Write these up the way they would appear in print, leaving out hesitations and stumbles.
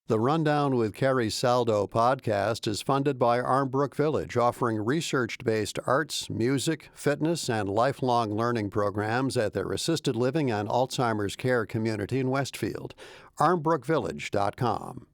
The Rundown with Carrie Saldo podcast is funded by Armbrook Village, offering research-based arts, music, fitness, and lifelong learning programs at their assisted living and Alzheimer's care community in Westfield. armbrookvillage.com.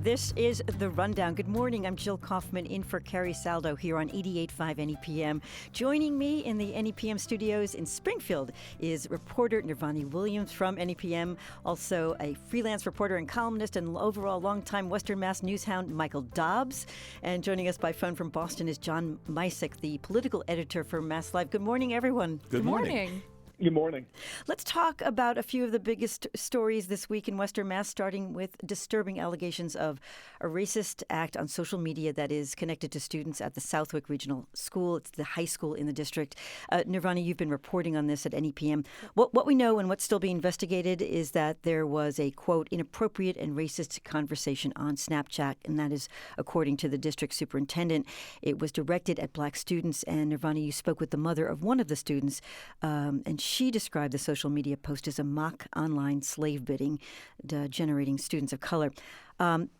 This is The Rundown. Good morning. I'm Jill Kaufman in for Carrie Saldo here on 88.5 NEPM. Joining me in the NEPM studios in Springfield is reporter Nirvani Williams from NEPM, also a freelance reporter and columnist and overall longtime Western Mass newshound Michael Dobbs. And joining us by phone from Boston is John Misek, the political editor for Mass Live. Good morning, everyone. Good morning. Good morning. Let's talk about a few of the biggest stories this week in Western Mass, starting with disturbing allegations of a racist act on social media that is connected to students at the Southwick Regional School. It's the high school in the district. Nirvani, you've been reporting on this at NEPM. What we know and what's still being investigated is that there was a, quote, inappropriate and racist conversation on Snapchat, and that is according to the district superintendent. It was directed at black students, and Nirvani, you spoke with the mother of one of the students, and she described the social media post as a mock online slave bidding, generating students of color.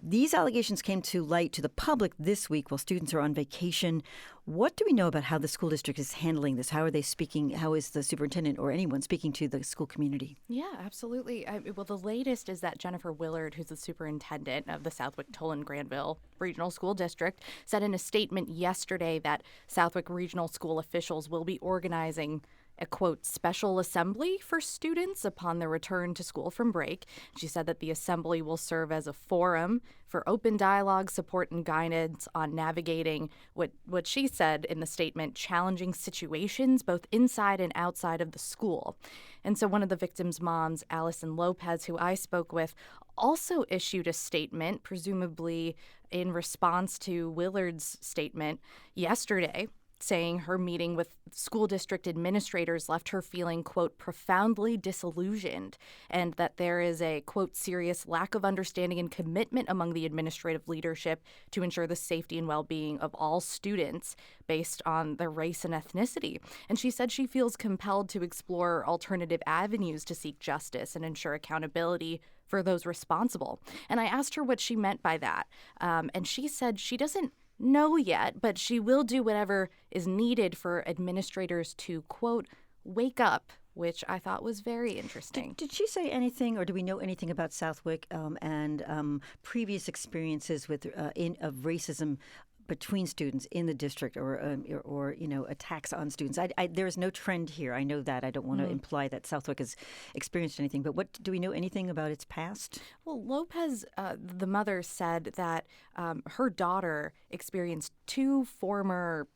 These allegations came to light to the public this week while students are on vacation. What do we know about how the school district is handling this? How are they speaking? How is the superintendent or anyone speaking to the school community? Yeah, absolutely. Well, the latest is that Jennifer Willard, who's the superintendent of the Southwick Tolan-Granville Regional School District, said in a statement yesterday that Southwick Regional School officials will be organizing a, quote, special assembly for students upon their return to school from break. She said that the assembly will serve as a forum for open dialogue, support, and guidance on navigating what she said in the statement, challenging situations both inside and outside of the school. And so one of the victims' moms, Allison Lopez, who I spoke with, also issued a statement, presumably in response to Willard's statement yesterday, saying her meeting with school district administrators left her feeling, quote, profoundly disillusioned, and that there is a, quote, serious lack of understanding and commitment among the administrative leadership to ensure the safety and well-being of all students based on their race and ethnicity. And she said she feels compelled to explore alternative avenues to seek justice and ensure accountability for those responsible. And I asked her what she meant by that. And she said she doesn't know yet, but she will do whatever is needed for administrators to, quote, wake up, which I thought was very interesting. Did she say anything, or do we know anything about Southwick and previous experiences with of racism between students in the district, or you know, attacks on students? There is no trend here. I know that. I don't want to imply that Southwick has experienced anything, but what do we know anything about its past? Well, Lopez, the mother, said that her daughter experienced two former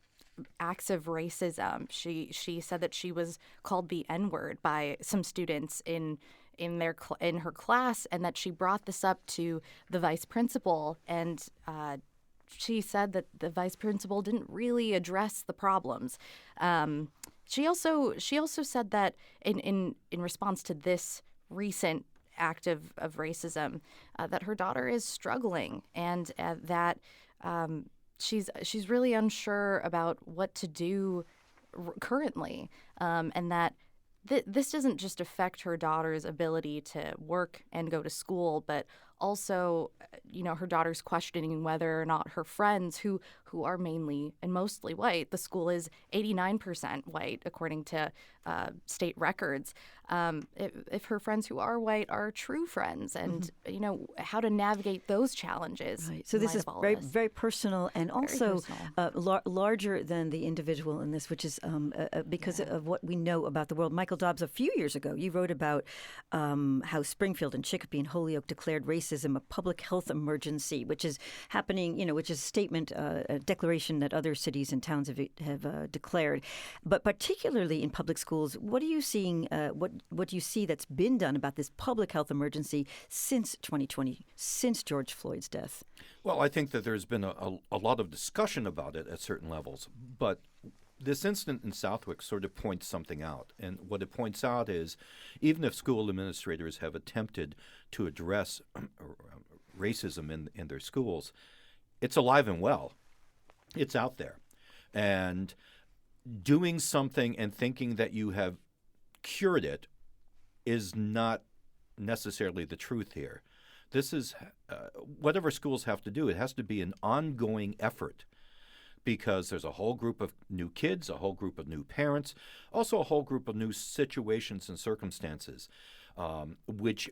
acts of racism. She said that she was called the N-word by some students in her class, and that she brought this up to the vice principal, and she said that the vice principal didn't really address the problems. She also said that in response to this recent act of racism, that her daughter is struggling, and that she's really unsure about what to do currently, and that this doesn't just affect her daughter's ability to work and go to school, but also, you know, her daughter's questioning whether or not her friends, who are mainly and mostly white — the school is 89% white according to state records — if her friends who are white are true friends, and you know, how to navigate those challenges. Right. So this is very personal, and also larger than the individual in this, which is because of what we know about the world. Michael Dobbs, a few years ago, you wrote about how Springfield and Chicopee and Holyoke declared racism a public health emergency, which is happening, you know, which is a statement, a declaration that other cities and towns have declared. But particularly in public schools, what are you seeing? What do you see that's been done about this public health emergency since 2020, since George Floyd's death? Well, I think that there's been a lot of discussion about it at certain levels, but this incident in Southwick sort of points something out. And what it points out is, even if school administrators have attempted to address racism in their schools, it's alive and well. It's out there. And doing something and thinking that you have cured it is not necessarily the truth here. This is whatever schools have to do, it has to be an ongoing effort, because there's a whole group of new kids, a whole group of new parents, also a whole group of new situations and circumstances, which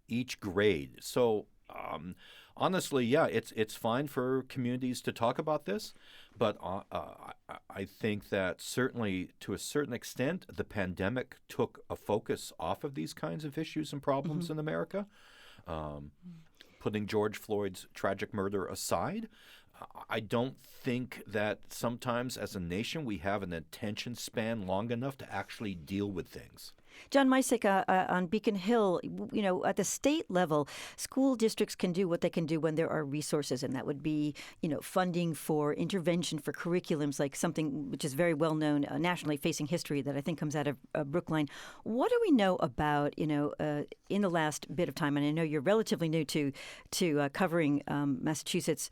each grade. So honestly, yeah, it's fine for communities to talk about this, but I think that certainly to a certain extent, the pandemic took a focus off of these kinds of issues and problems in America. Putting George Floyd's tragic murder aside, I don't think that sometimes as a nation we have an attention span long enough to actually deal with things. John Misek, on Beacon Hill, at the state level, school districts can do what they can do when there are resources, and that would be, funding for intervention for curriculums, like something which is very well known nationally, Facing History, that I think comes out of Brookline. What do we know about, in the last bit of time, and I know you're relatively new to covering Massachusetts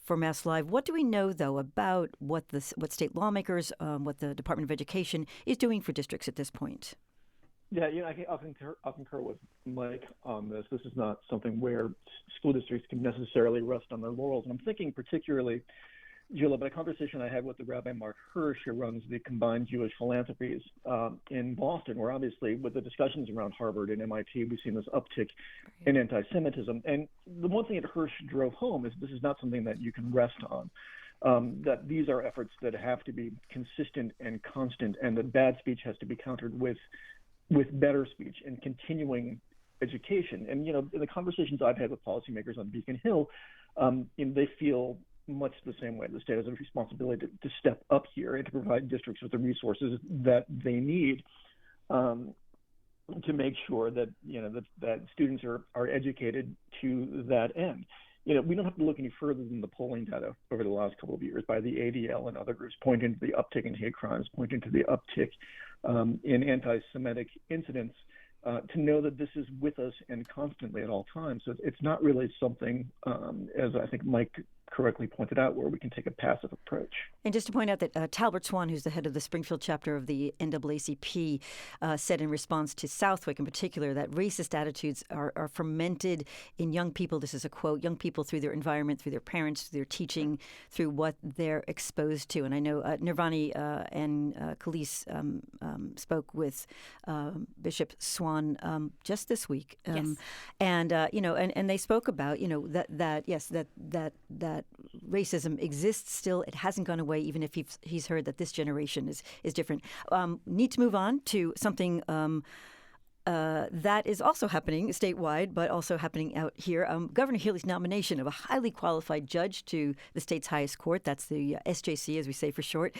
for Mass Live. What do we know, though, about what state lawmakers, what the Department of Education is doing for districts at this point? Yeah, I'll concur with Mike on this. This is not something where school districts can necessarily rest on their laurels. And I'm thinking particularly, Jill, about a conversation I had with the Rabbi Mark Hirsch, who runs the Combined Jewish Philanthropies in Boston, where obviously with the discussions around Harvard and MIT, we've seen this uptick in anti-Semitism. And the one thing that Hirsch drove home is this is not something that you can rest on. That these are efforts that have to be consistent and constant, and that bad speech has to be countered with better speech and continuing education. And, in the conversations I've had with policymakers on Beacon Hill, they feel much the same way. The state has a responsibility to step up here and to provide districts with the resources that they need to make sure that, that students are educated to that end. We don't have to look any further than the polling data over the last couple of years by the ADL and other groups pointing to the uptick in hate crimes, pointing to the uptick in anti-Semitic incidents, to know that this is with us and constantly at all times. So it's not really something, as I think Mike correctly pointed out, where we can take a passive approach. And just to point out that Talbert Swan, who's the head of the Springfield chapter of the NAACP, said in response to Southwick in particular that racist attitudes are fermented in young people. This is a quote, young people through their environment, through their parents, through their teaching, through what they're exposed to. And I know Nirvani and Khalees spoke with Bishop Swan just this week. Yes. And they spoke about, that racism exists still. It hasn't gone away, even if he's heard that this generation is different. Need to move on to something that is also happening statewide, but also happening out here. Governor Healey's nomination of a highly qualified judge to the state's highest court, that's the SJC, as we say for short.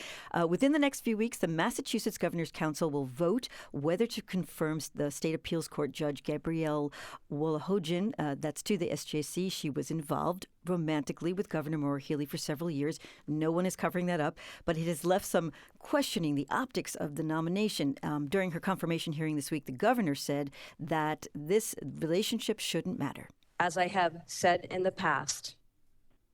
Within the next few weeks, the Massachusetts Governor's Council will vote whether to confirm the state appeals court judge Gabrielle Wolohojian. That's to the SJC. She was involved romantically with Governor Maura Healey for several years. No one is covering that up, but it has left some questioning the optics of the nomination. During her confirmation hearing this week, the governor said that this relationship shouldn't matter. As I have said in the past,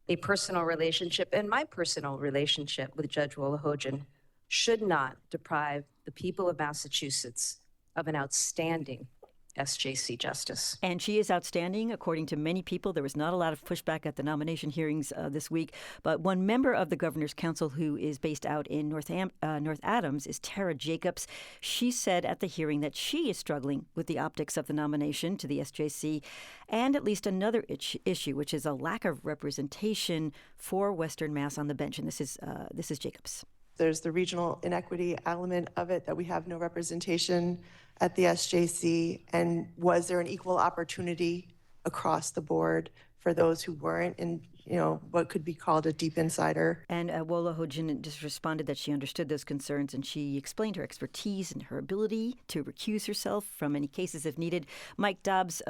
a personal relationship and my personal relationship with Judge Wolohojian should not deprive the people of Massachusetts of an outstanding SJC justice. And she is outstanding, according to many people. There was not a lot of pushback at the nomination hearings this week. But one member of the Governor's Council who is based out in North Adams is Tara Jacobs. She said at the hearing that she is struggling with the optics of the nomination to the SJC and at least another issue, which is a lack of representation for Western Mass on the bench. And this is Jacobs. There's the regional inequity element of it, that we have no representation at the SJC. And was there an equal opportunity across the board for those who weren't in, what could be called a deep insider? And Wolohojian just responded that she understood those concerns, and she explained her expertise and her ability to recuse herself from any cases if needed. Mike Dobbs,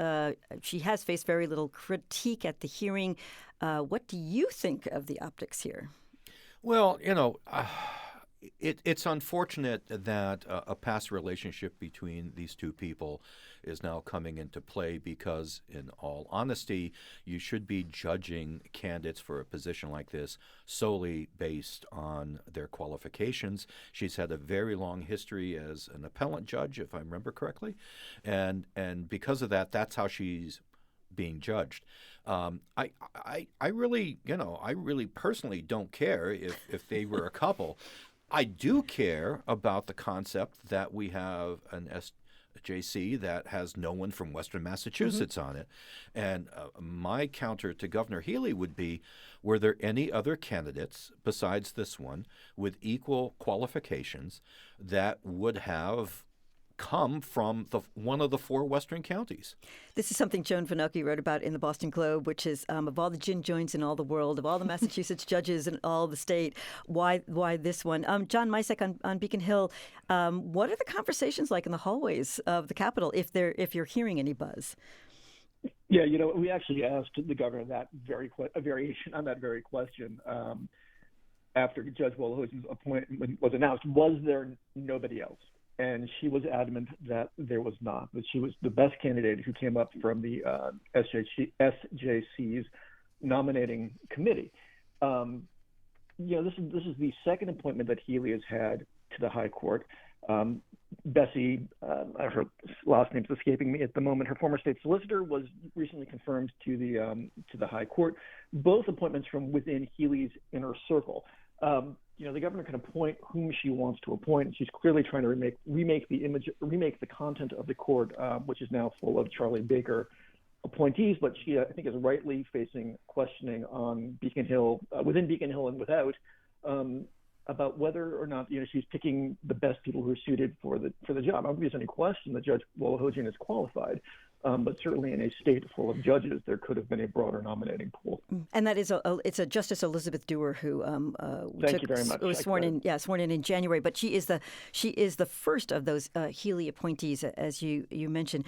she has faced very little critique at the hearing. What do you think of the optics here? Well, it's unfortunate that a past relationship between these two people is now coming into play because, in all honesty, you should be judging candidates for a position like this solely based on their qualifications. She's had a very long history as an appellate judge, if I remember correctly, and because of that, that's how she's being judged. I really, I really personally don't care if they were a couple. I do care about the concept that we have an SJC that has no one from Western Massachusetts on it. And my counter to Governor Healy would be, were there any other candidates besides this one with equal qualifications that would have come from one of the 4 western counties? This is something Joan Vanucki wrote about in the Boston Globe, which is of all the gin joints in all the world, of all the Massachusetts judges in all the state, why this one? John Misek on Beacon Hill, what are the conversations like in the hallways of the Capitol if you're hearing any buzz? Yeah, we actually asked the governor a variation on that very question after Judge Wolohojian's appointment was announced. Was there nobody else? And she was adamant that there was not, that she was the best candidate who came up from the SJC's nominating committee. This is the second appointment that Healy has had to the High Court. Bessie, her last name's escaping me at the moment, her former state solicitor, was recently confirmed to the High Court. Both appointments from within Healy's inner circle. The governor can appoint whom she wants to appoint. She's clearly trying to remake the content of the court, which is now full of Charlie Baker appointees. But she, I think, is rightly facing questioning on Beacon Hill, within Beacon Hill and without, about whether or not she's picking the best people who are suited for the job. I don't think there's any question that Judge Wolohojian is qualified. But certainly in a state full of judges, there could have been a broader nominating pool. And that is it's a Justice Elizabeth Dewar who Thank you very much. Was sworn in January. But she is the first of those Healy appointees, as you mentioned.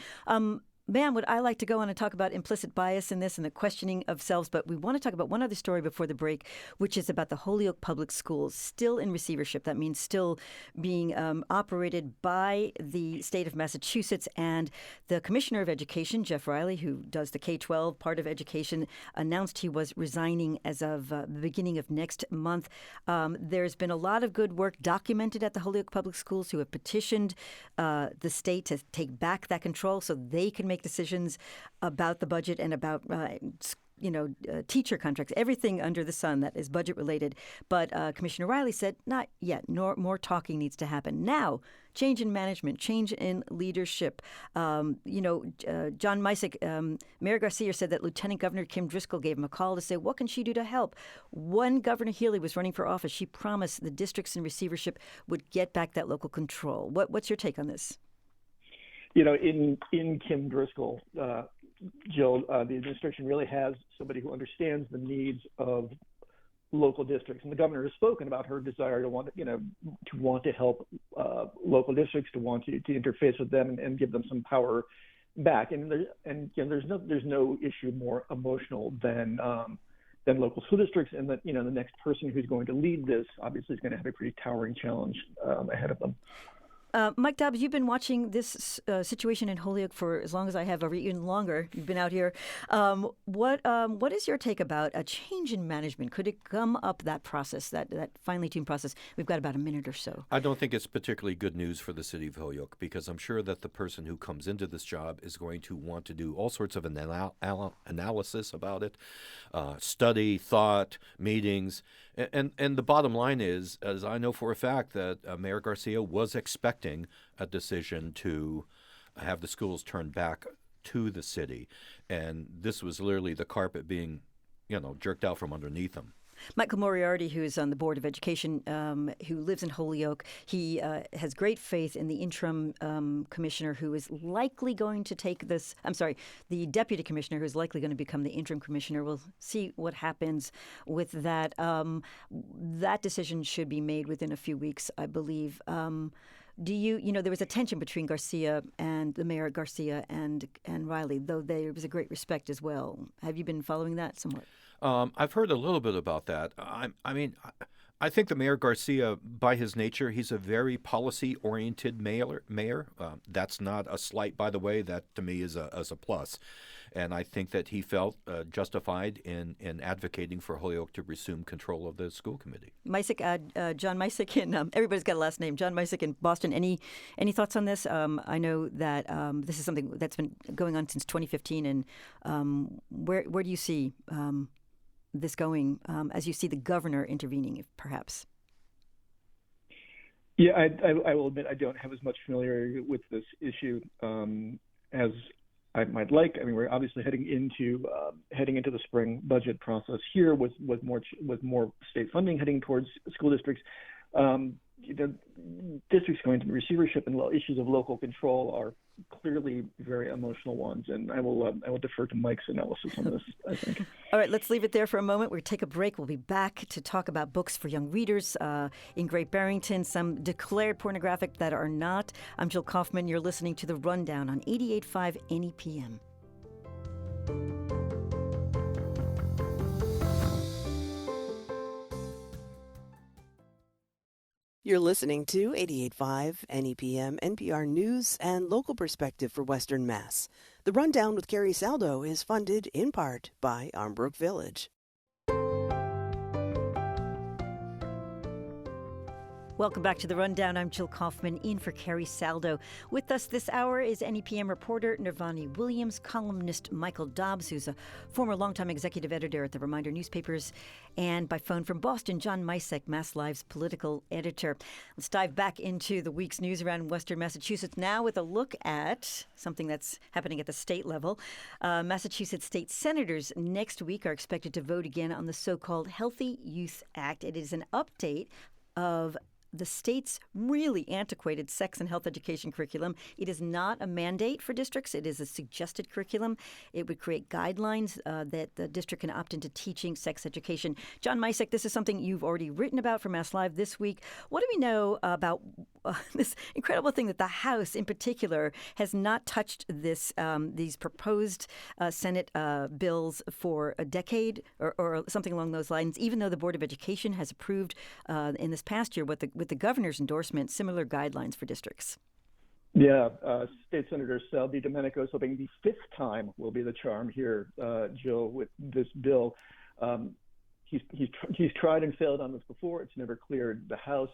Ma'am, would I like to go on and talk about implicit bias in this and the questioning of selves, but we want to talk about one other story before the break, which is about the Holyoke Public Schools still in receivership. That means still being operated by the state of Massachusetts. And the Commissioner of Education, Jeff Riley, who does the K-12 part of education, announced he was resigning as of the beginning of next month. There's been a lot of good work documented at the Holyoke Public Schools who have petitioned the state to take back that control so they can make decisions about the budget and about teacher contracts, everything under the sun that is budget related. But Commissioner Riley said, not yet. More talking needs to happen. Now, change in management, change in leadership. John Misek, Mayor Garcia said that Lieutenant Governor Kim Driscoll gave him a call to say, what can she do to help? When Governor Healy was running for office, she promised the districts in receivership would get back that local control. What's your take on this? In Kim Driscoll, Jill, the administration really has somebody who understands the needs of local districts, and the governor has spoken about her desire to want to help local districts, to want to interface with them and give them some power back. And there's no issue more emotional than local school districts, and that the next person who's going to lead this obviously is going to have a pretty towering challenge ahead of them. Mike Dobbs, you've been watching this situation in Holyoke for as long as I have, or even longer. You've been out here. What is your take about a change in management? Could it come up that process, that finely tuned process? We've got about a minute or so. I don't think it's particularly good news for the city of Holyoke, because I'm sure that the person who comes into this job is going to want to do all sorts of analysis about it, study, thought, meetings. And the bottom line is, as I know for a fact, that Mayor Garcia was expecting a decision to have the schools turned back to the city. And this was literally the carpet being, jerked out from underneath them. Michael Moriarty, who is on the Board of Education, who lives in Holyoke, he has great faith in the interim commissioner who is likely going to take this. I'm sorry, the deputy commissioner who is likely going to become the interim commissioner. We'll see what happens with that. That decision should be made within a few weeks, I believe. There was a tension between Garcia and the Mayor Garcia and Riley, though there was a great respect as well. Have you been following that somewhat? I've heard a little bit about that. I think the Mayor Garcia, by his nature, he's a very policy-oriented mayor. That's not a slight, by the way. That, to me, is a plus. And I think that he felt justified in advocating for Holyoke to resume control of the school committee. Misick, John Misick, and everybody's got a last name. John Misick in Boston. Any thoughts on this? I know that this is something that's been going on since 2015. And where do you see this going as you see the governor intervening, perhaps? Yeah, I will admit I don't have as much familiarity with this issue as I might like. I mean, we're obviously heading into the spring budget process here with more state funding heading towards school districts. The districts going to receivership and issues of local control are clearly very emotional ones, and I will defer to Mike's analysis on this, I think. All right, let's leave it there for a moment. We'll take a break. We'll be back to talk about books for young readers in Great Barrington, some declared pornographic that are not. I'm Jill Kaufman. You're listening to The Rundown on 88.5 NEPM. You're listening to 88.5 NEPM, NPR News and local perspective for Western Mass. The Rundown with Carrie Saldo is funded in part by Armbrook Village. Welcome back to The Rundown. I'm Jill Kaufman, in for Carrie Saldo. With us this hour is NEPM reporter Nirvani Williams, columnist Michael Dobbs, who's a former longtime executive editor at the Reminder newspapers, and by phone from Boston, John Misick, Mass Live's political editor. Let's dive back into the week's news around Western Massachusetts now with a look at something that's happening at the state level. Massachusetts state senators next week are expected to vote again on the so-called Healthy Youth Act. It is an update of the state's really antiquated sex and health education curriculum. It is not a mandate for districts. It is a suggested curriculum. It would create guidelines that the district can opt into teaching sex education. John Misick, this is something you've already written about for Mass Live this week. What do we know about this incredible thing that the House in particular has not touched these proposed Senate bills for a decade or something along those lines, even though the Board of Education has approved in this past year with the governor's endorsement similar guidelines for districts? Yeah, State Senator Sal DiDomenico is hoping the fifth time will be the charm here, Jill, with this bill. He's tried and failed on this before. It's never cleared the House.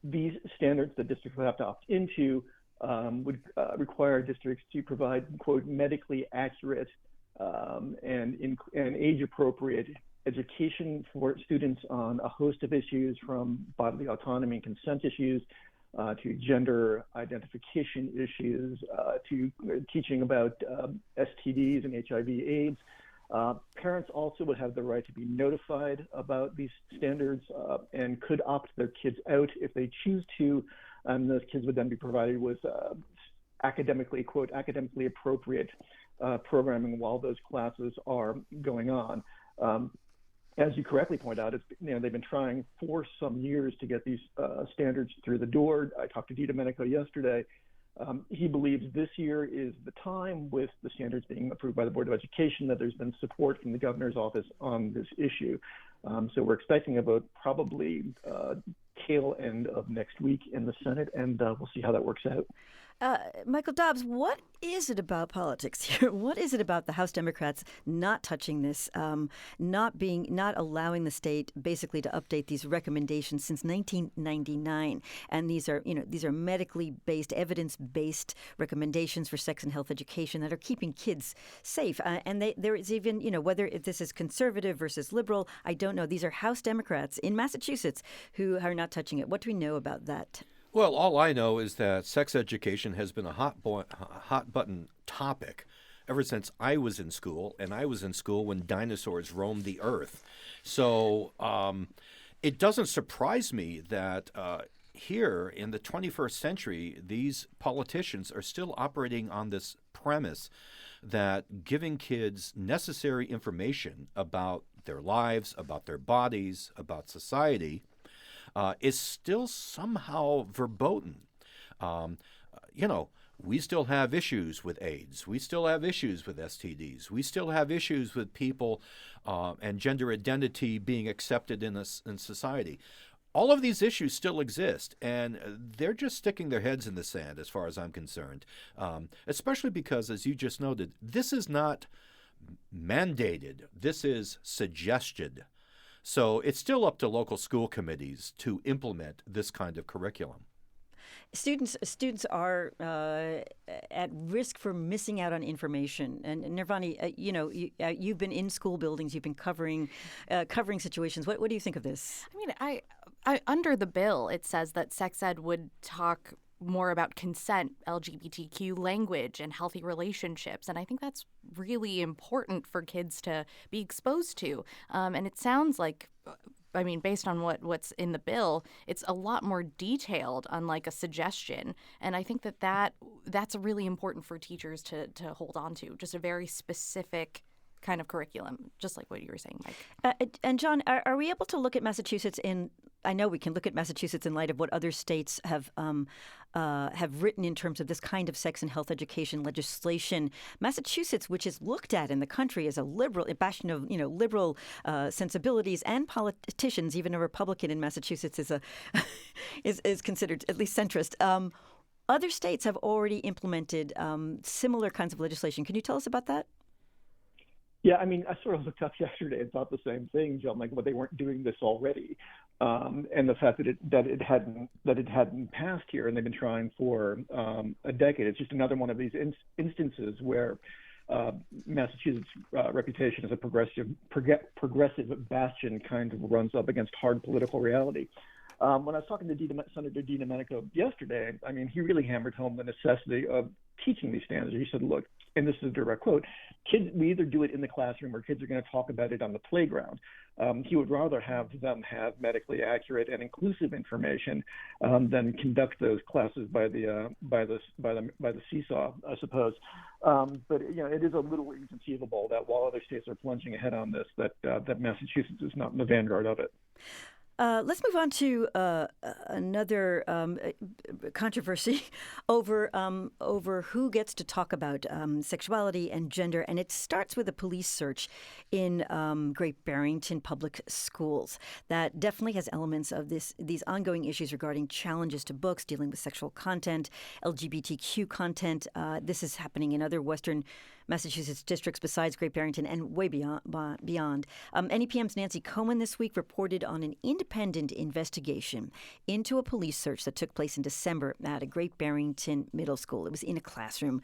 These standards that districts will have to opt into would require districts to provide, quote, medically accurate and age-appropriate education for students on a host of issues, from bodily autonomy and consent issues to gender identification issues to teaching about STDs and HIV/AIDS. Parents also would have the right to be notified about these standards and could opt their kids out if they choose to. And those kids would then be provided with academically appropriate programming while those classes are going on. As you correctly point out, they've been trying for some years to get these standards through the door. I talked to DiDomenico yesterday. He believes this year is the time, with the standards being approved by the Board of Education, that there's been support from the governor's office on this issue. So we're expecting a vote probably tail end of next week in the Senate, and we'll see how that works out. Michael Dobbs, what is it about politics here? What is it about the House Democrats not touching this, not allowing the state basically to update these recommendations since 1999? And these are medically based, evidence-based recommendations for sex and health education that are keeping kids safe. And there is even, whether this is conservative versus liberal, I don't know. These are House Democrats in Massachusetts who are not touching it. What do we know about that? Well, all I know is that sex education has been a hot button topic ever since I was in school, and I was in school when dinosaurs roamed the earth. So it doesn't surprise me that here in the 21st century, these politicians are still operating on this premise that giving kids necessary information about their lives, about their bodies, about society, is still somehow verboten. we still have issues with AIDS. We still have issues with STDs. We still have issues with people and gender identity being accepted in society. All of these issues still exist, and they're just sticking their heads in the sand as far as I'm concerned, especially because, as you just noted, this is not mandated. This is suggested. So it's still up to local school committees to implement this kind of curriculum. Students are at risk for missing out on information. And Nirvani, you've been in school buildings. You've been covering situations. What do you think of this? I mean, I under the bill, it says that sex ed would talk more about consent, LGBTQ language, and healthy relationships. And I think that's really important for kids to be exposed to. And it sounds like, I mean, based on what's in the bill, it's a lot more detailed, unlike a suggestion. And I think that's really important for teachers to hold on to, just a very specific kind of curriculum, just like what you were saying, Mike. And John, are we able to look at Massachusetts I know we can look at Massachusetts in light of what other states have written in terms of this kind of sex and health education legislation. Massachusetts, which is looked at in the country as a bastion of liberal sensibilities and politicians, even a Republican in Massachusetts is considered at least centrist. Other states have already implemented similar kinds of legislation. Can you tell us about that? Yeah, I mean, I sort of looked up yesterday and thought the same thing, John, like, but they weren't doing this already. And the fact that it hadn't passed here, and they've been trying for a decade. It's just another one of these instances where Massachusetts' reputation as a progressive bastion kind of runs up against hard political reality. When I was talking to Senator DiDomenico yesterday, I mean, he really hammered home the necessity of teaching these standards. He said, look, and this is a direct quote, kids, we either do it in the classroom or kids are going to talk about it on the playground. He would rather have them have medically accurate and inclusive information than conduct those classes by the seesaw, I suppose. But it is a little inconceivable that while other states are plunging ahead on this, that Massachusetts is not in the vanguard of it. Let's move on to another controversy over who gets to talk about sexuality and gender, and it starts with a police search in Great Barrington Public Schools that definitely has elements of these ongoing issues regarding challenges to books dealing with sexual content, LGBTQ content. This is happening in other Western Massachusetts districts besides Great Barrington and way beyond. NEPM's Nancy Cohen this week reported on an independent investigation into a police search that took place in December at a Great Barrington Middle School. It was in a classroom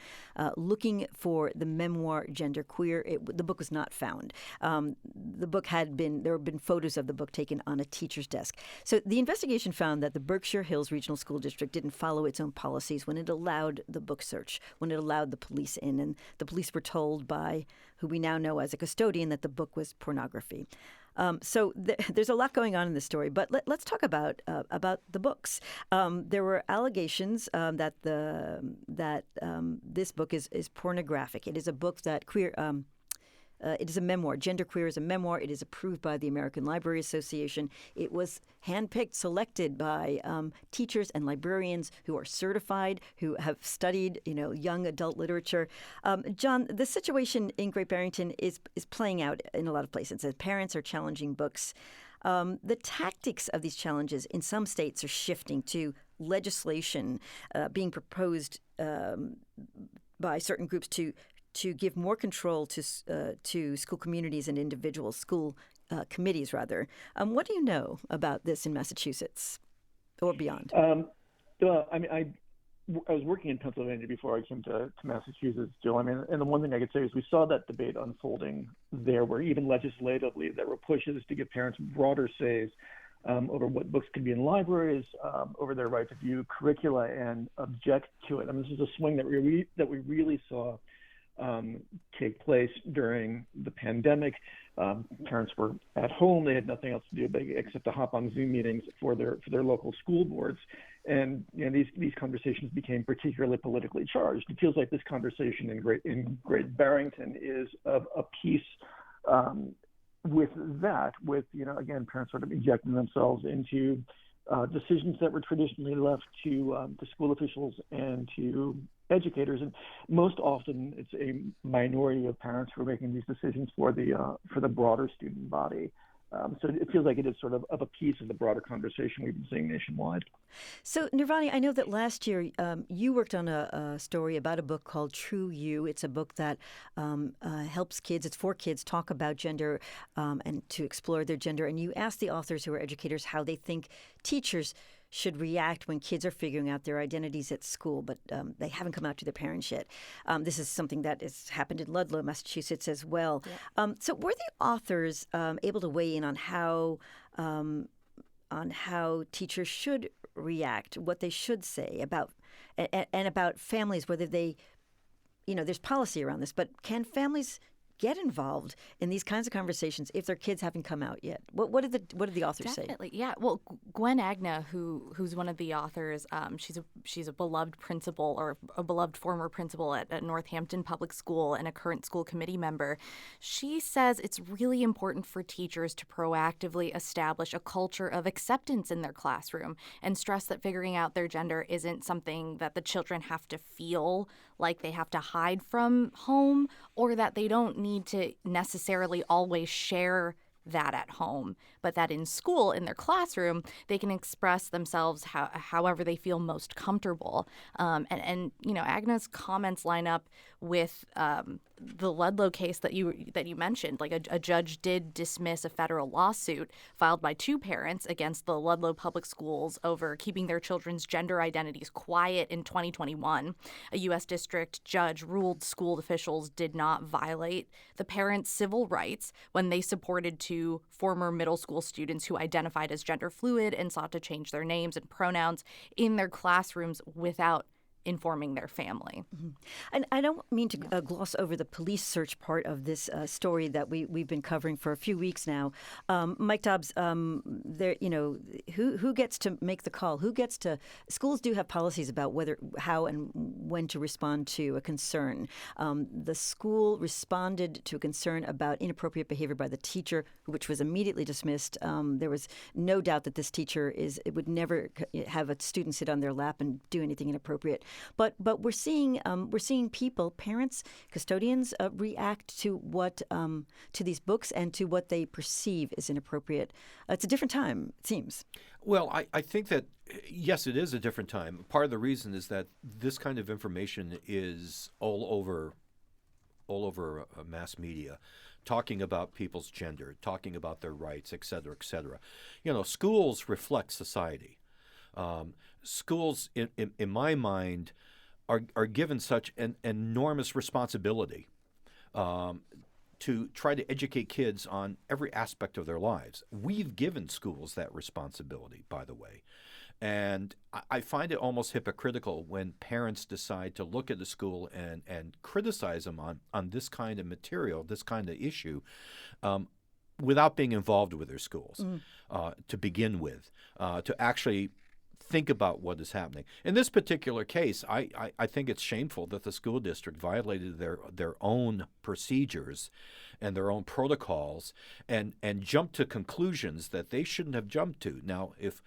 looking for the memoir Genderqueer. The book was not found. There had been photos of the book taken on a teacher's desk. So the investigation found that the Berkshire Hills Regional School District didn't follow its own policies when it allowed the book search, when it allowed the police in, and the police were told by who we now know as a custodian that the book was pornography. So there's a lot going on in this story, but let's talk about the books. There were allegations that this book is pornographic. It is a book that it is a memoir. Genderqueer is a memoir. It is approved by the American Library Association. It was handpicked, selected by teachers and librarians who are certified, who have studied, young adult literature. John, the situation in Great Barrington is playing out in a lot of places. As parents are challenging books. The tactics of these challenges in some states are shifting to legislation being proposed by certain groups to give more control to school communities and individuals, school committees, rather. What do you know about this in Massachusetts or beyond? Well, I mean, I was working in Pennsylvania before I came to Massachusetts, Jill. I mean, and the one thing I could say is we saw that debate unfolding there, where even legislatively there were pushes to give parents broader says over what books could be in libraries, over their right to view curricula and object to it. I mean, this is a swing that we really saw take place during the pandemic. Parents were at home; they had nothing else to do except to hop on Zoom meetings for their local school boards, and these conversations became particularly politically charged. It feels like this conversation in Great Barrington is of a piece with again, parents sort of injecting themselves into decisions that were traditionally left to school officials and to educators, and most often it's a minority of parents who are making these decisions for the broader student body. So it feels like it is sort of a piece of the broader conversation we've been seeing nationwide. So, Nirvani, I know that last year you worked on a story about a book called True You. It's a book that helps kids, it's for kids, talk about gender and to explore their gender. And you asked the authors, who are educators, how they think teachers should react when kids are figuring out their identities at school, but they haven't come out to their parents yet. This is something that has happened in Ludlow, Massachusetts, as well. Yeah. So were the authors able to weigh in on how teachers should react, what they should say about and about families, whether they, there's policy around this, but can families get involved in these kinds of conversations if their kids haven't come out yet? What did the authors say? Definitely, yeah. Well, Gwen Agna, who's one of the authors, she's a beloved principal, or a beloved former principal at Northampton Public School and a current school committee member. She says it's really important for teachers to proactively establish a culture of acceptance in their classroom and stress that figuring out their gender isn't something that the children have to feel like they have to hide from home, or that they don't need to necessarily always share that at home, but that in school, in their classroom, they can express themselves however they feel most comfortable. And Agna's comments line up with the Ludlow case that you mentioned. Like a judge did dismiss a federal lawsuit filed by two parents against the Ludlow Public Schools over keeping their children's gender identities quiet in 2021. A U.S. district judge ruled school officials did not violate the parents' civil rights when they supported two former middle school students who identified as gender fluid and sought to change their names and pronouns in their classrooms without informing their family. Mm-hmm. And I don't mean to gloss over the police search part of this story that we've been covering for a few weeks now. Mike Dobbs, who gets to make the call? Schools do have policies about how and when to respond to a concern. The school responded to a concern about inappropriate behavior by the teacher, which was immediately dismissed. There was no doubt that this teacher would never have a student sit on their lap and do anything inappropriate. But we're seeing people, parents, custodians react to to these books and to what they perceive as inappropriate. It's a different time, it seems. Well, I think that yes, it is a different time. Part of the reason is that this kind of information is all over mass media, talking about people's gender, talking about their rights, et cetera, et cetera. Schools reflect society. Schools, in my mind, are given such an enormous responsibility to try to educate kids on every aspect of their lives. We've given schools that responsibility, by the way. And I find it almost hypocritical when parents decide to look at the school and criticize them on this kind of material, this kind of issue, without being involved with their schools to begin with, to actually think about what is happening. In this particular case, I think it's shameful that the school district violated their own procedures and their own protocols and jumped to conclusions that they shouldn't have jumped to. Now, if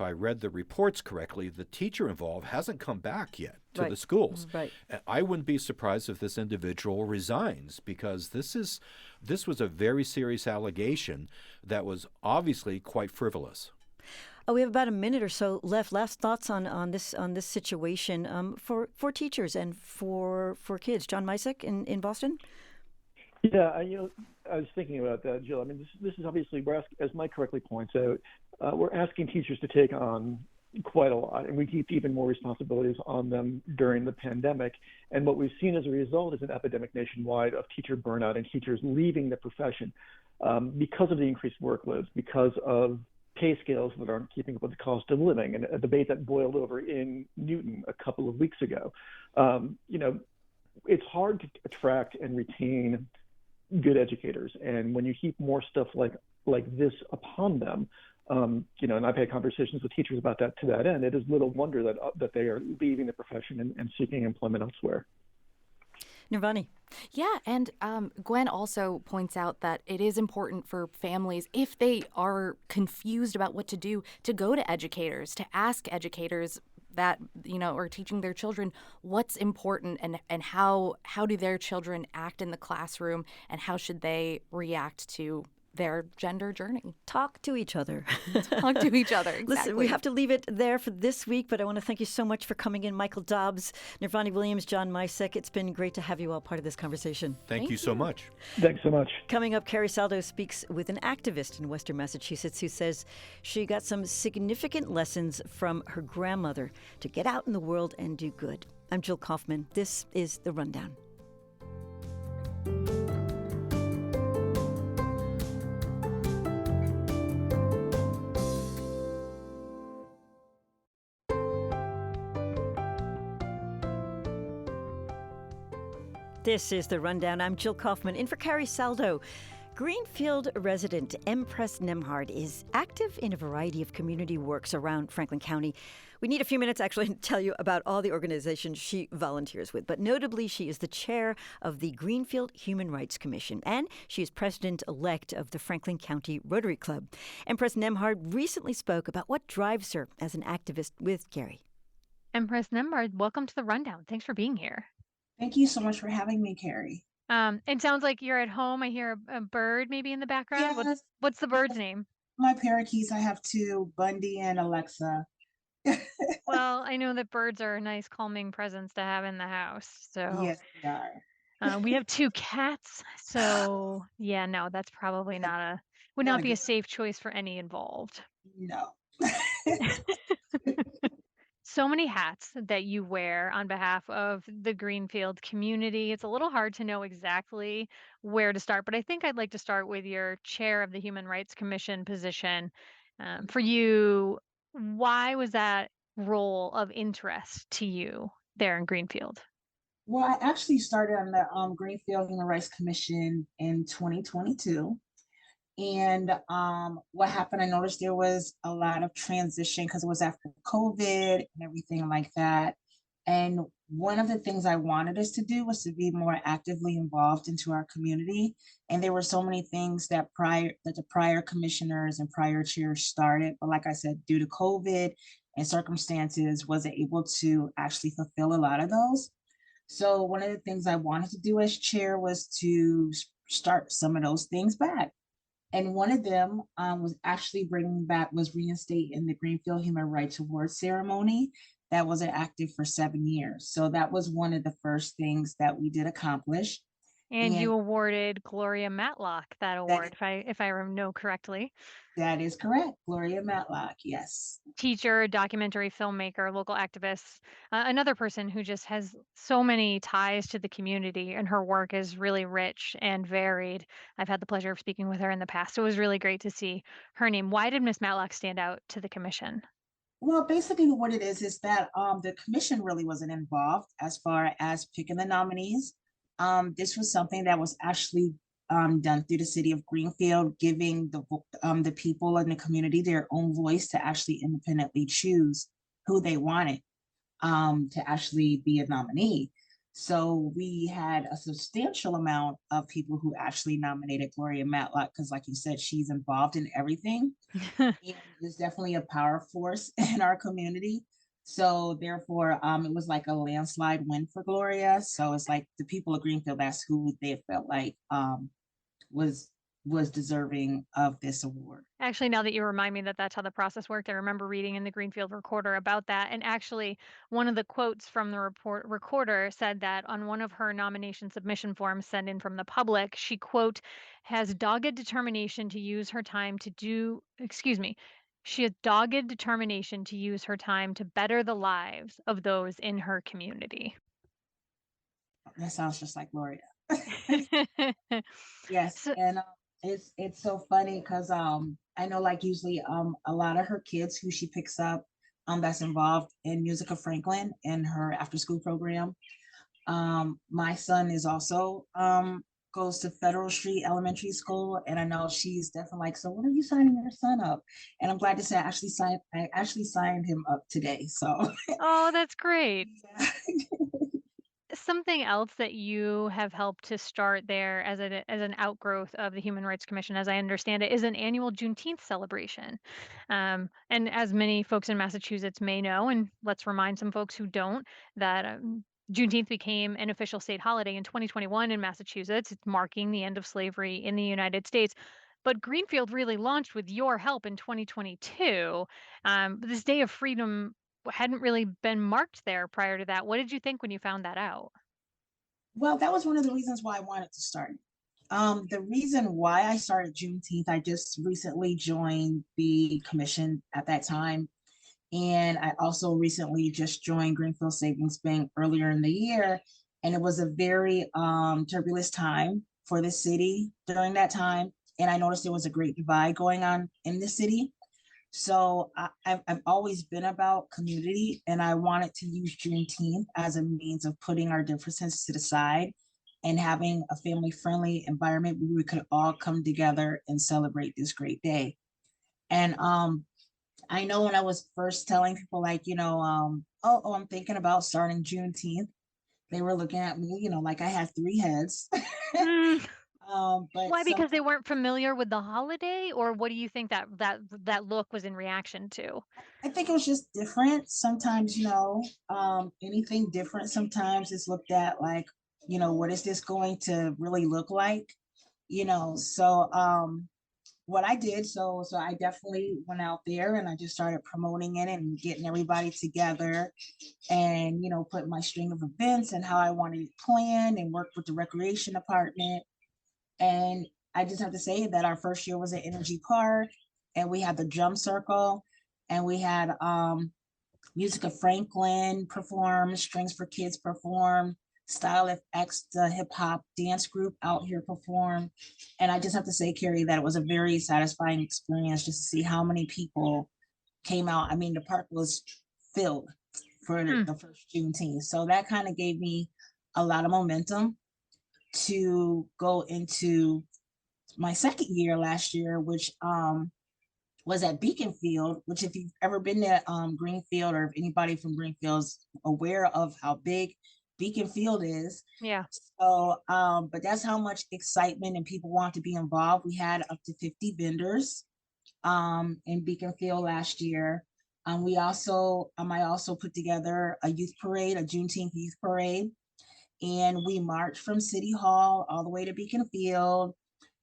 I read the reports correctly, the teacher involved hasn't come back yet to the schools. Right. I wouldn't be surprised if this individual resigns, because this was a very serious allegation that was obviously quite frivolous. We have about a minute or so left. Last thoughts on this situation for teachers and for kids. John Misek in Boston. Yeah, I was thinking about that, Jill. I mean, this is obviously, as Mike correctly points out, we're asking teachers to take on quite a lot, and we heaped even more responsibilities on them during the pandemic. And what we've seen as a result is an epidemic nationwide of teacher burnout and teachers leaving the profession because of the increased workloads, because of pay scales that aren't keeping up with the cost of living, and a debate that boiled over in Newton a couple of weeks ago. It's hard to attract and retain good educators, and when you heap more stuff like this upon them, and I've had conversations with teachers about that to that end, it is little wonder that they are leaving the profession and seeking employment elsewhere. Nirvani. Yeah, and Gwen also points out that it is important for families, if they are confused about what to do, to go to educators, to ask educators that, are teaching their children what's important and how do their children act in the classroom and how should they react to their gender journey. Talk to each other. Talk to each other, exactly. Listen, we have to leave it there for this week, but I want to thank you so much for coming in, Michael Dobbs, Nirvani Williams, John Misek. It's been great to have you all part of this conversation. Thank you so much. Thanks so much. Coming up, Carrie Saldo speaks with an activist in Western Massachusetts who says she got some significant lessons from her grandmother to get out in the world and do good. I'm Jill Kaufman. This is The Rundown. This is The Rundown. I'm Jill Kaufman, in for Carrie Saldo. Greenfield resident Empress Nemhard is active in a variety of community works around Franklin County. We need a few minutes, actually, to tell you about all the organizations she volunteers with. But notably, she is the chair of the Greenfield Human Rights Commission, and she is president-elect of the Franklin County Rotary Club. Empress Nemhard recently spoke about what drives her as an activist with Carrie. Empress Nemhard, welcome to The Rundown. Thanks for being here. Thank you so much for having me, Carrie. It sounds like you're at home. I hear a bird maybe in the background. Yes. What's the bird's name? My parakeets, I have two, Bundy and Alexa. Well, I know that birds are a nice calming presence to have in the house. So Yes, they are. we have two cats. So yeah, no, that's probably would not be a safe choice for any involved. No. So many hats that you wear on behalf of the Greenfield community. It's a little hard to know exactly where to start, but I think I'd like to start with your chair of the Human Rights Commission position. For you, why was that role of interest to you there in Greenfield? Well, I actually started on the Greenfield Human Rights Commission in 2022. And what happened, I noticed there was a lot of transition because it was after COVID and everything like that. And one of the things I wanted us to do was to be more actively involved into our community. And there were so many things that the prior commissioners and prior chairs started. But like I said, due to COVID and circumstances, wasn't able to actually fulfill a lot of those. So one of the things I wanted to do as chair was to start some of those things back. And one of them was actually reinstating the Greenfield Human Rights Award ceremony that was active for 7 years. So that was one of the first things that we did accomplish. And you awarded Gloria Matlock that award, if I know correctly. That is correct. Gloria Matlock, yes. Teacher, documentary filmmaker, local activist, another person who just has so many ties to the community, and her work is really rich and varied. I've had the pleasure of speaking with her in the past. So it was really great to see her name. Why did Miss Matlock stand out to the commission? Well, basically what it is that the commission really wasn't involved as far as picking the nominees. This was something that was actually done through the city of Greenfield, giving the people in the community their own voice to actually independently choose who they wanted to actually be a nominee. So we had a substantial amount of people who actually nominated Gloria Matlock because, like you said, she's involved in everything. And is definitely a power force in our community. So therefore, it was like a landslide win for Gloria. So it's like the people of Greenfield, that's who they felt like was deserving of this award. Actually, now that you remind me that that's how the process worked, I remember reading in the Greenfield Recorder about that. And actually, one of the quotes from the recorder said that on one of her nomination submission forms sent in from the public, she, quote, has dogged determination to use her time she has dogged determination to use her time to better the lives of those in her community. That sounds just like Gloria. Yes, and it's so funny because I know like usually a lot of her kids who she picks up that's involved in Music of Franklin and her after school program. My son is also goes to Federal Street Elementary School, and I know she's definitely like, so when are you signing your son up? And I'm glad to say I actually signed him up today. So oh, that's great. Yeah. something else that you have helped to start there as an outgrowth of the Human Rights Commission, as I understand it, is an annual Juneteenth celebration. And as many folks in Massachusetts may know, and let's remind some folks who don't, that Juneteenth became an official state holiday in 2021 in Massachusetts. It's marking the end of slavery in the United States. But Greenfield really launched with your help in 2022. This Day of Freedom hadn't really been marked there prior to that. What did you think when you found that out? Well, that was one of the reasons why I wanted to start. The reason why I started Juneteenth, I just recently joined the commission at that time. And I also recently just joined Greenfield Savings Bank earlier in the year. And it was a very turbulent time for the city during that time. And I noticed there was a great divide going on in the city. So I've always been about community, and I wanted to use Juneteenth as a means of putting our differences to the side and having a family-friendly environment where we could all come together and celebrate this great day. And I know when I was first telling people, like, I'm thinking about starting Juneteenth, they were looking at me, like I had three heads. Mm, But why? some Because they weren't familiar with the holiday, or what do you think that look was in reaction to? I think it was just different. Sometimes, anything different sometimes is looked at like, what is this going to really look like? So what I did, so I definitely went out there and I just started promoting it and getting everybody together and, put my string of events and how I wanted it planned and work with the recreation department. And I just have to say that our first year was at Energy Park, and we had the drum circle, and we had Music of Franklin perform, Strings for Kids perform, Style FX, the hip hop dance group out here perform. And I just have to say, Carrie, that it was a very satisfying experience just to see how many people came out. I mean, the park was filled for Hmm. the first Juneteenth. So that kind of gave me a lot of momentum to go into my second year last year, which was at Beaconfield, which if you've ever been to Greenfield, or if anybody from Greenfield's aware of how big Beaconfield is. Yeah. So, but that's how much excitement and people want to be involved. We had up to 50 vendors in Beaconfield last year. I also put together a youth parade, a Juneteenth youth parade, and we marched from City Hall all the way to Beaconfield,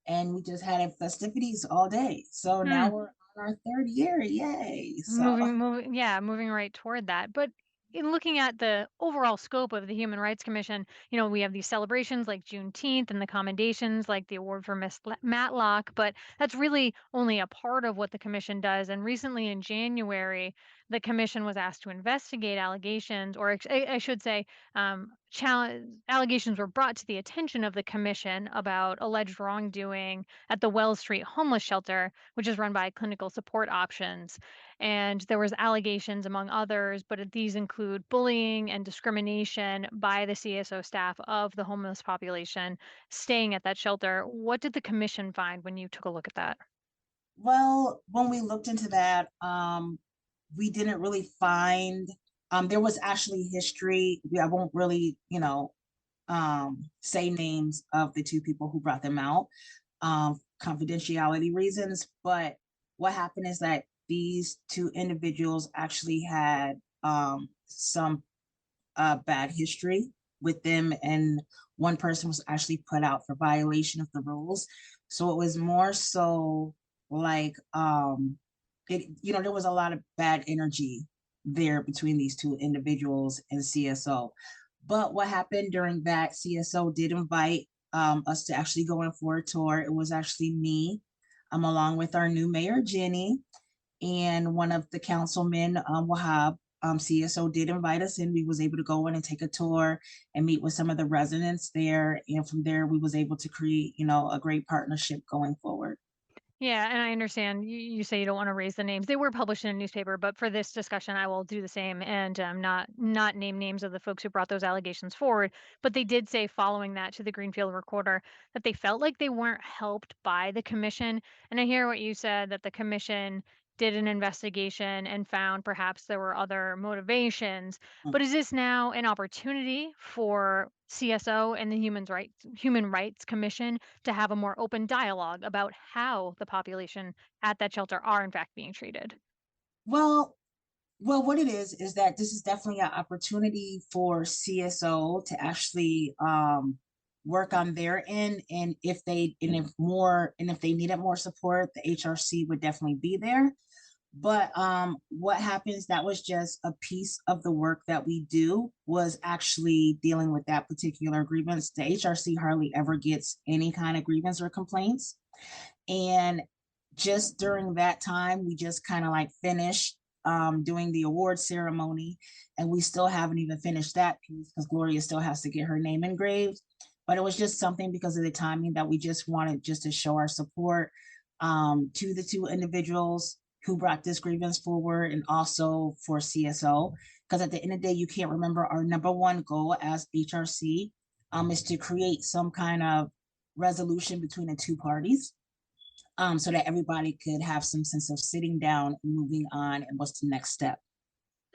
and we just had festivities all day. So now Hmm. we're on our third year, yay! So Moving right toward that. But in looking at the overall scope of the Human Rights Commission, we have these celebrations like Juneteenth and the commendations like the award for Miss Matlock, but that's really only a part of what the commission does. And recently in January, the commission was asked to investigate allegations, or I should say, allegations were brought to the attention of the commission about alleged wrongdoing at the Wells Street homeless shelter, which is run by Clinical Support Options. And there was allegations among others, but these include bullying and discrimination by the CSO staff of the homeless population staying at that shelter. What did the commission find when you took a look at that? well, when we looked into that, we didn't really find. There was actually history. I won't really, say names of the two people who brought them out, confidentiality reasons. But what happened is that these two individuals actually had some bad history with them, and one person was actually put out for violation of the rules. So it was more so like there was a lot of bad energy there between these two individuals and CSO. But what happened during that, CSO did invite us to actually go in for a tour. It was actually me, along with our new mayor, Jenny, and one of the councilmen, Wahab. CSO did invite us in. We was able to go in and take a tour and meet with some of the residents there. And from there, we was able to create, a great partnership going forward. Yeah, and I understand you say you don't want to raise the names. They were published in a newspaper, but for this discussion, I will do the same and not name names of the folks who brought those allegations forward. But they did say following that to the Greenfield Recorder that they felt like they weren't helped by the commission. And I hear what you said, that the commission did an investigation and found perhaps there were other motivations. But is this now an opportunity for CSO and the Human Rights Commission to have a more open dialogue about how the population at that shelter are in fact being treated? Well, what it is that this is definitely an opportunity for CSO to actually work on their end, and if they needed more support, the HRC would definitely be there. But what happens, that was just a piece of the work that we do, was actually dealing with that particular grievance. The HRC hardly ever gets any kind of grievance or complaints. And just during that time, we just kind of like finished doing the award ceremony, and we still haven't even finished that piece because Gloria still has to get her name engraved. But it was just something, because of the timing, that we just wanted just to show our support to the two individuals who brought this grievance forward, and also for CSO, because at the end of the day, you can't remember our number one goal as HRC is to create some kind of resolution between the two parties, so that everybody could have some sense of sitting down and moving on and what's the next step.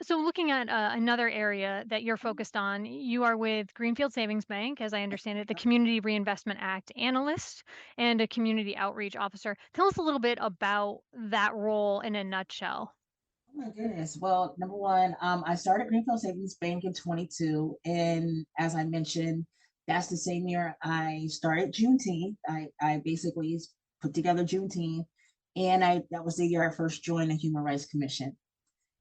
So, looking at another area that you're focused on, you are with Greenfield Savings Bank, as I understand it, the Community Reinvestment Act analyst and a community outreach officer. Tell us a little bit about that role in a nutshell. Oh my goodness. Well, number one, I started Greenfield Savings Bank in 22. And as I mentioned, that's the same year I started Juneteenth. I basically put together Juneteenth. And that was the year I first joined the Human Rights Commission.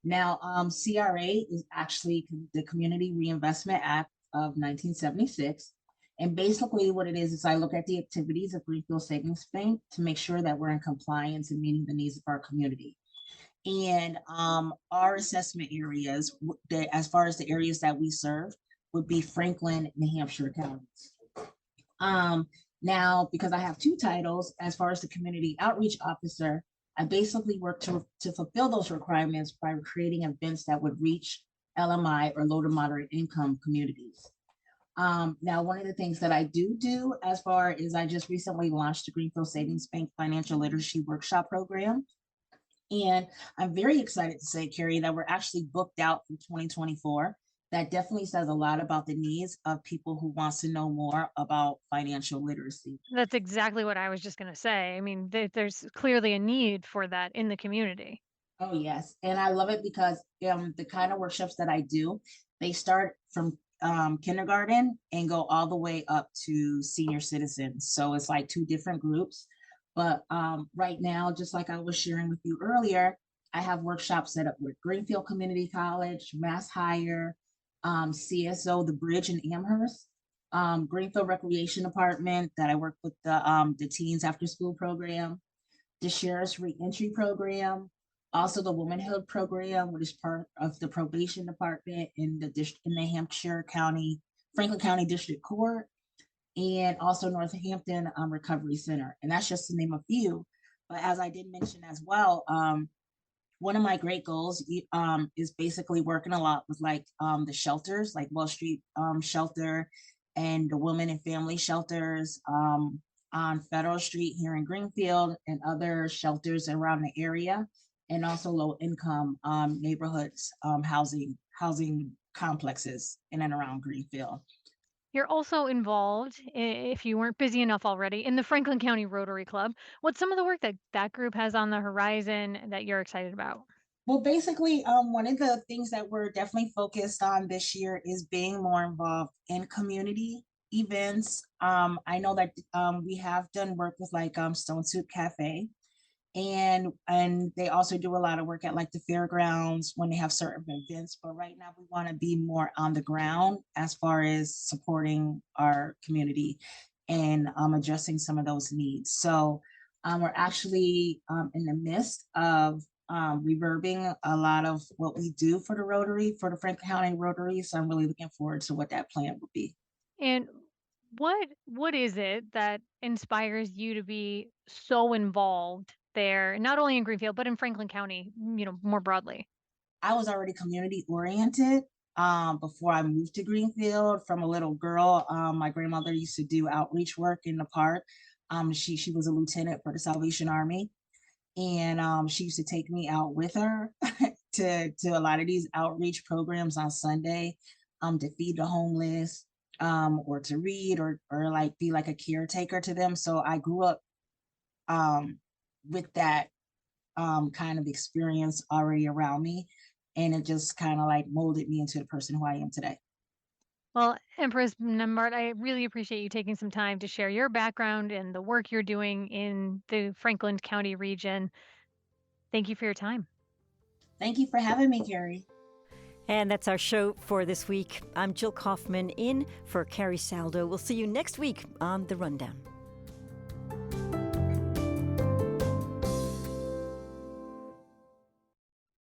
Now, CRA is actually the Community Reinvestment Act of 1976. And basically what it is I look at the activities of Greenfield Savings Bank to make sure that we're in compliance and meeting the needs of our community. And our assessment areas, as far as the areas that we serve, would be Franklin, New Hampshire counties. Now, because I have two titles, as far as the community outreach officer, I basically work to fulfill those requirements by creating events that would reach LMI or low to moderate income communities. Now, one of the things that I do as far as I just recently launched the Greenfield Savings Bank Financial Literacy Workshop Program. And I'm very excited to say, Carrie, that we're actually booked out for 2024. That definitely says a lot about the needs of people who wants to know more about financial literacy. That's exactly what I was just going to say. I mean, there's clearly a need for that in the community. Oh, yes. And I love it because the kind of workshops that I do, they start from kindergarten and go all the way up to senior citizens. So it's like two different groups. But right now, just like I was sharing with you earlier, I have workshops set up with Greenfield Community College, Mass Hire, CSO, The Bridge in Amherst, Greenfield Recreation Department that I work with the teens after school program, the Sheriff's Reentry Program, also the Womanhood Program, which is part of the probation department in the Hampshire County, Franklin County District Court, and also Northampton Recovery Center. And that's just to name a few. But as I did mention as well, one of my great goals is basically working a lot with the shelters, like Wall Street Shelter and the Women and Family Shelters on Federal Street here in Greenfield, and other shelters around the area, and also low income neighborhoods, housing complexes in and around Greenfield. You're also involved, if you weren't busy enough already, in the Franklin County Rotary Club. What's some of the work that that group has on the horizon that you're excited about? Well, basically, one of the things that we're definitely focused on this year is being more involved in community events. I know that we have done work with Stone Soup Cafe, and they also do a lot of work at the fairgrounds when they have certain events. But right now we want to be more on the ground as far as supporting our community and addressing some of those needs. So we're actually in the midst of reverbing a lot of what we do for the Franklin County Rotary. So I'm really looking forward to what that plan will be. And what is it that inspires you to be so involved there, not only in Greenfield but in Franklin County, more broadly? I was already community oriented before I moved to Greenfield. From a little girl, my grandmother used to do outreach work in the park. She was a lieutenant for the Salvation Army. And she used to take me out with her to a lot of these outreach programs on Sunday, to feed the homeless, or to read, or like be like a caretaker to them. So I grew up with that kind of experience already around me, and it just kind of like molded me into the person who I am today. Well, Empress Nembart, I really appreciate you taking some time to share your background and the work you're doing in the Franklin County region. Thank you for your time. Thank you for having me, Carrie. And that's our show for this week. I'm Jill Kaufman in for Carrie Saldo. We'll see you next week on The Rundown.